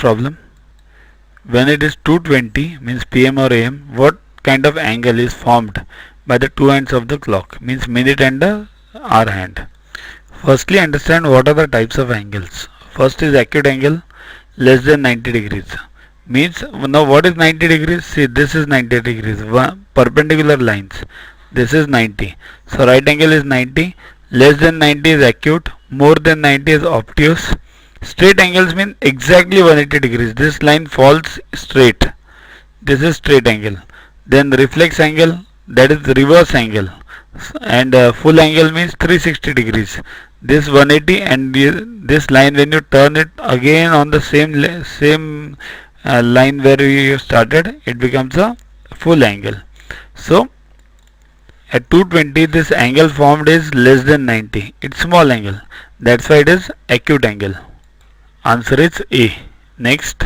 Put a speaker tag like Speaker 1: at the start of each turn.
Speaker 1: problem. When it is 2:20 means PM or AM, what kind of angle is formed by the two ends of the clock, means minute and the hour hand. Firstly, understand what are the types of angles. First is acute angle, less than 90 degrees. Means, now what is 90 degrees? See, this is 90 degrees, perpendicular lines. This is 90. So right angle is 90, less than 90 is acute, more than 90 is obtuse. Straight angles mean exactly 180 degrees. This line falls straight. This is straight angle. Then reflex angle, that is reverse angle. And full angle means 360 degrees. This 180 and this line, when you turn it again on the same line where you started, it becomes a full angle. So at 220 this angle formed is less than 90. It's small angle. That's why it is acute angle. Answer is A. Next.